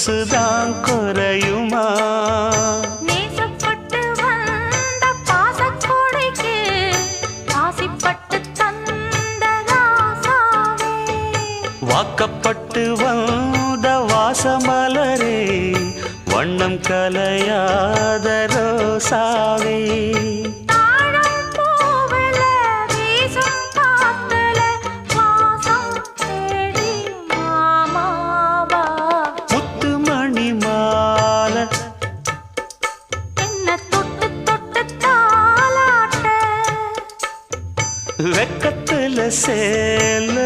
கொசுதான் குறையுமா? நேசப்பட்டு வந்த பாசக்கோடைக்கு ஆசிப்பட்டு தந்த ராசாவே, வாக்கப்பட்டு வந்த வாசமலரே, வண்ணம் கலையாத ரோசாவே. தாழம் பூவுல வீசும் காத்துல வாசம் தேடி மாமாவா, முத்து மணி மாலை என்ன தொட்டு தொட்டு தாலாட்ட, வெக்கத்துல சேல